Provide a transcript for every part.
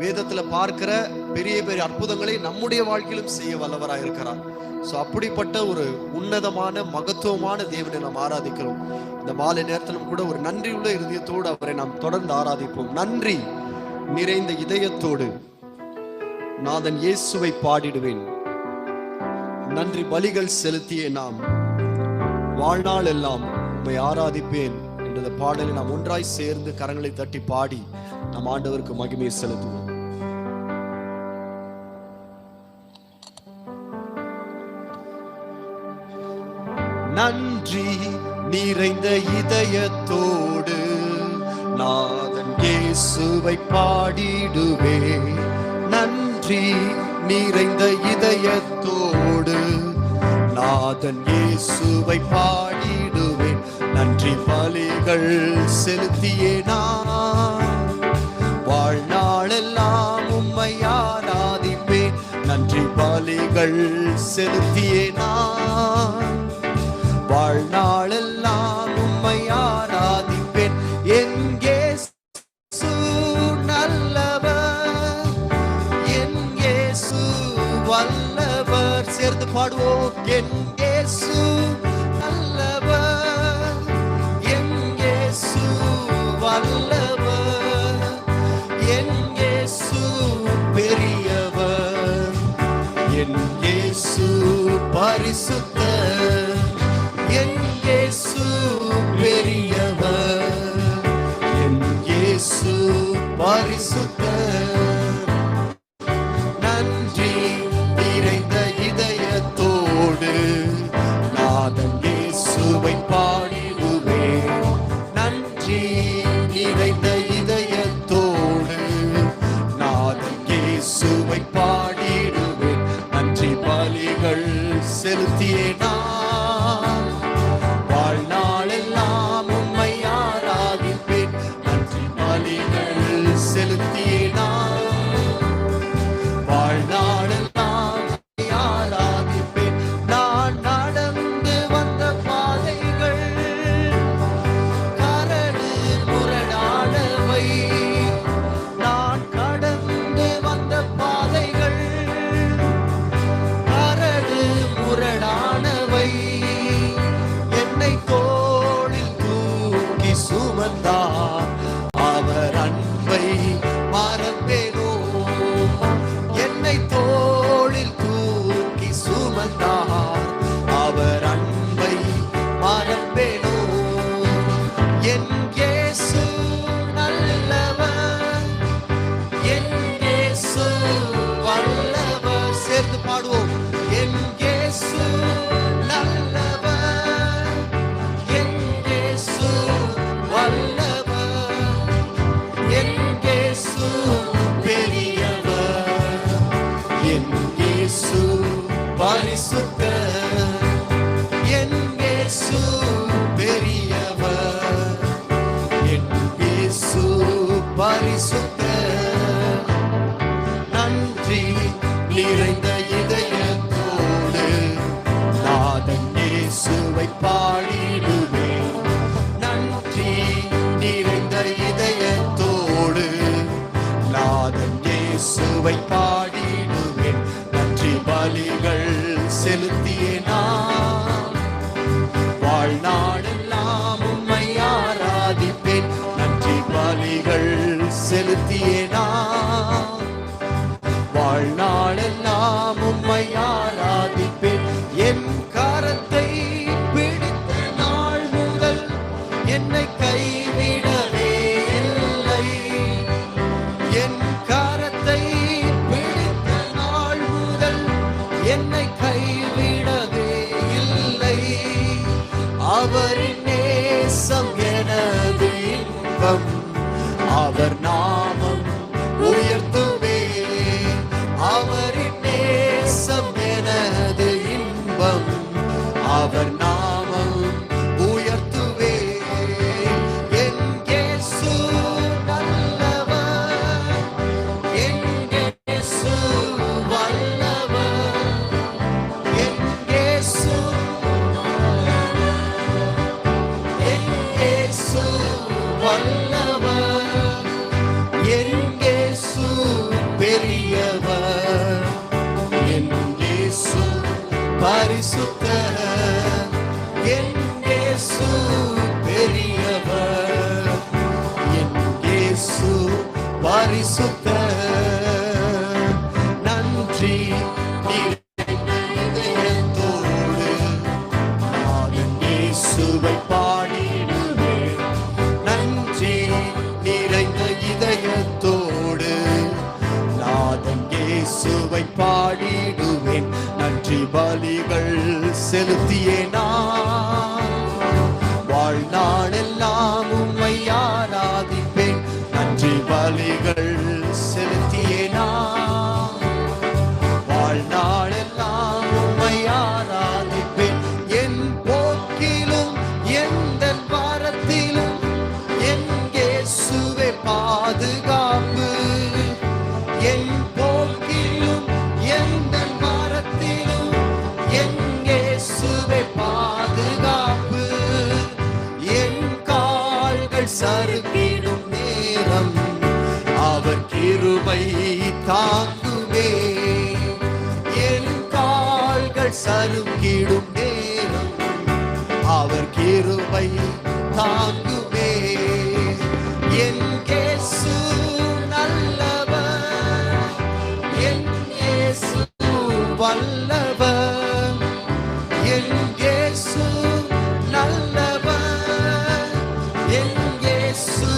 வேதத்துல பார்க்கிற பெரிய பெரிய அற்புதங்களை நம்முடைய வாழ்க்கையிலும் செய்ய வல்லவராய் இருக்கிறார். அப்படிப்பட்ட ஒரு உன்னதமான மகத்துவமான தேவனை நாம் ஆராதிக்கிறோம். இந்த மாலை நேரத்திலும் கூட ஒரு நன்றியுள்ள இதயத்தோடு அவரை நாம் தொடர்ந்து ஆராதிப்போம். நன்றி நிறைந்த இதயத்தோடு நாதன் இயேசுவை பாடிடுவேன். நன்றி பலிகள் செலுத்திய நாம் வாழ்நாள் எல்லாம் உம்மை ஆராதிப்பேன் என்ற பாடலை நாம் ஒன்றாய் சேர்ந்து கரங்களை தட்டி பாடி நம் ஆண்டவருக்கு மகிமையை செலுத்துவோம். நன்றி நிறைந்த இதயத்தோடு நாதன் இயேசுவை பாடிடுவே. நன்றி நிறைந்த இதயத்தோடு நாதன் இயேசுவை பாடிடுவே. நன்றி பலிகள் செலுத்தியே நான் வாழ்நாளெல்லாம் உம்மை ஆராதிப்பேன். நன்றி பலிகள் செலுத்தியே நான் வாழ்நாளெல்லாம் உம்மை ஆராதிப்பேன். என் இயேசு நல்லவர், என் இயேசு வல்லவர். சேர்ந்து பாடுவோம். என் இயேசு நல்லவர், என் இயேசு வல்லவர், என் இயேசு பெரியவர், என் இயேசு பரிசுத்தர், என் இயேசு பெரியவர், என் இயேசு பரிசுத்தர். நன்றி நிறைந்த இதயத்தோடு நாதன் இயேசுவை பாடிடுவேன். நன்றி நிறைந்த இதயத்தோடு நாதன் இயேசுவை பாடிடுவேன். நன்றி பலிகள் செலுத்தியே நான் வாழ்நாளெல்லாம் உம்மை ஆராதிப்பேன். நன்றி பலிகள் செலுத்தியே நான் வாழ்நாளெல்லாம் ஆராதிப்பேன். நான் நடந்து வந்த பாதைகள் கரடு முரடானவை, நான் கடந்து வந்த பாதைகள் கரடு முரடானவை. என்னை தோளில் தூக்கி சுமந்தார், அவர் அன்பை மறப்பேனோ. என்னை தோளில் தூக்கி சுமந்தார், அவர் அன்பை மறப்பேனோ. என் இயேசு நல்லவர், என் இயேசு வல்லவர். சேர்ந்து பாடுவோம். என் இயேசு நல்லவர், என் இயேசு வல்லவர், என் இயேசு பெரியவர், என் இயேசு பரிசுத்தர், என் இயேசு பெரியவர், என் இயேசு பரிசுத்தர். நன்றி நிறைந்த இதயத்தோடு நாதன் இயேசுவை பாடிடுவேன். நன்றி நிறைந்த இதயத்தோடு நாதன் இயேசுவை பாடிடுவேன். நன்றி பலிகள் செலுத்தியே நான் வாழ்நாளெல்லாம் உம்மை ஆராதிப்பேன். நன்றி பலிகள் செலுத்தியே நான் வாழ்நாளெல்லாம் உம்மை ஆராதிப்பேன். என் கரத்தை பிடித்த நாள் முதல் என்னை கைவிடவே இல்லை. என் கரத்தை பிடித்த நாள் முதல் என்னை கைவிடவே இல்லை. அவரின் நேசம் எனது இன்பம், அவர் நாமம் உயர்த்தும் பரிசுத்த நன்றி இதயத்தோடு நாதன் இயேசுவை பாடிடுவேன். நன்றி நிறைந்த இதயத்தோடு நாதன் இயேசுவை பாடிடுவேன். நன்றி பலிகள் செலுத்தியே நான் வாழ்நாளெல்லாம் உம்மை ஆராதிப்பேன். நன்றி பலிகள் செலுத்தியே நான் வாழ்நாளெல்லாம் உம்மை ஆராதிப்பேன். என் போக்கிலும் எந்த வாரத்திலும் என் இயேசுவே பாதுகாப்பு. என் போக்கிலும் எந்த வாரத்திலும் என் இயேசுவே பாதுகாப்பு. என் கால்கள் சறுக்கிடும் நேரம் அவர் கிருபை தாங்குமே. என் கால்கள் சறுக்கிடும் நேரம் அவர் கிருபை தாங்குமே. என் இயேசு நல்லவர், என் இயேசு வல்லவர், என் இயேசு நல்லவர், என் இயேசு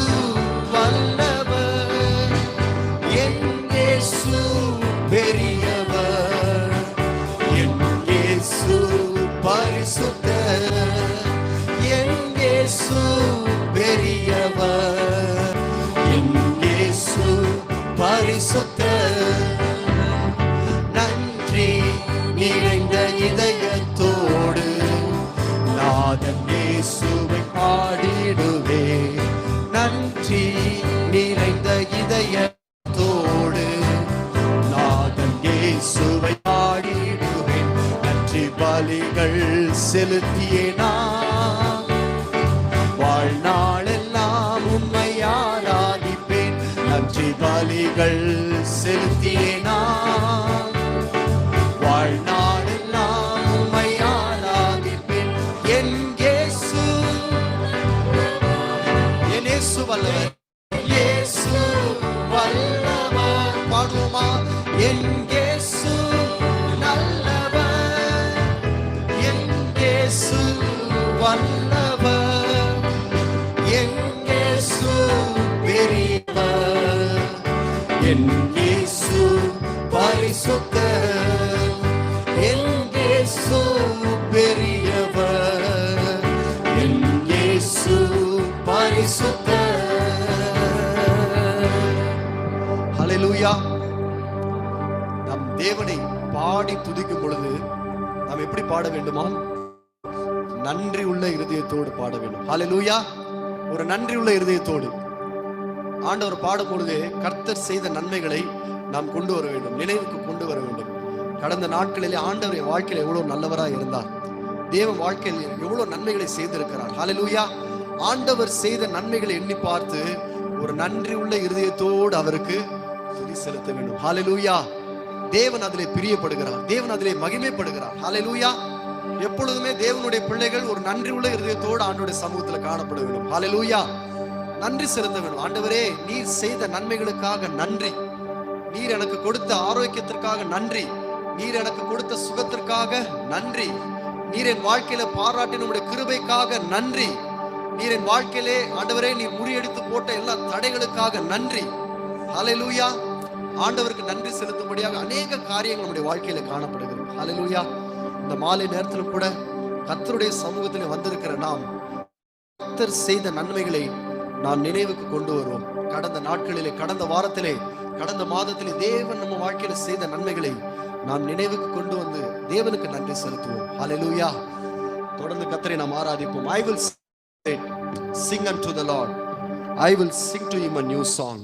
வல்லவர், என் இயேசு பெரியவர், என் இயேசு பரிசுத்தர், என் இயேசு பெரியவர், என் இயேசு பரிசுத்தர். நன்றி நிறைந்த இதயத்தோடு நாதன் இயேசுவை பாடிடுவே. நன்றி நிறைந்த இதயத்தோடு நாதன் இயேசுவை பாடிடுவேன். நன்றி பலிகள் செலுத்தியே நான் வாழ்நாளெல்லாம் உம்மை ஆராதிப்பேன். நன்றி பலிகள் செலுத்தியே நான் வாழ்நாளெல்லாம் உம்மை ஆராதிப்பேன். என் இயேசு வல்லவர், இயேசு வல்லவர். பாடுவோமா? என் இயேசு நல்லவர், என் இயேசு வல்லவர், என் இயேசு பெரியவர், என் இயேசு பரிசுத்தர், என் இயேசு பெரியவர், என் இயேசு பரிசுத்தர். ஹல்லேலூயா. நம் தேவனை பாடி துதிக்கும் பொழுது நாம் எப்படி பாட வேண்டுமா? நன்றி உள்ள இருதயத்தோடு பாட வேண்டும். ஹல்லேலூயா. ஒரு நன்றி உள்ள இருதயத்தோடு ஆண்டவர் பாடும் பொழுது கர்த்தர் செய்த நன்மைகளை நாம் கொண்டு வர வேண்டும், நினைவுக்கு கொண்டு வர வேண்டும். கடந்த நாட்களிலே ஆண்டவர் என் வாழ்க்கையில் எவ்வளவு நல்லவராக இருந்தார், தேவன் வாழ்க்கையில் எவ்வளவு நன்மைகளை செய்திருக்கிறார். ஹல்லேலூயா. ஆண்டவர் செய்த நன்மைகளை எண்ணி பார்த்து ஒரு நன்றி உள்ள இருதயத்தோடு அவருக்கு துதி செலுத்த வேண்டும். ஹல்லேலூயா. தேவன் அதிலே பிரியப்படுகிறார், தேவன் அதிலே மகிமைப்படுகிறார். ஹல்லேலூயா. எப்பொழுதுமே தேவனுடைய பிள்ளைகள் ஒரு நன்றி உள்ள இருதயத்தோடு ஆண்டவருடைய சமூகத்தில் காணப்பட வேண்டும். ஹல்லேலூயா. நன்றி செலுத்த வேண்டும். ஆண்டவரே, நீர் செய்த நன்மைகளுக்காக நன்றி, நீர் எனக்கு கொடுத்த ஆரோக்கியத்திற்காக நன்றி, நீர் எனக்கு கொடுத்த சுகத்திற்காக நன்றி, நீர் என் வாழ்க்கையில பாராட்டின உம்முடைய கிருபைக்காக நன்றி, நீர் என் வாழ்க்கையிலே ஆண்டவரே நீர் முறியடித்து போட்ட எல்லா தடைகளுக்காக நன்றி. ஹல்லேலூயா. ஆண்டவருக்கு நன்றி செலுத்தும்படியாக அநேக காரியங்கள் நம்முடைய வாழ்க்கையில காணப்படுகிறது. ஹல்லேலூயா. இந்த மாலை நேரத்தில் கூட கர்த்தருடைய சமூகத்தில் வந்திருக்கிற நாம் கர்த்தர் செய்த நன்மைகளை நாம் நினைவுக்கு கொண்டு வருவோம். கடந்த நாட்களிலே, கடந்த வாரத்திலே, கடந்த மாதத்திலே தேவன் நம்ம வாழ்க்கையில செய்த நன்மைகளை நாம் நினைவுக்கு கொண்டு வந்து தேவனுக்கு நன்றி செலுத்துவோம். ஹல்லேலூயா. தொடர்ந்து கர்த்தரை நாம் ஆராதிப்போம். I will sing unto the Lord. I will sing to him a new song.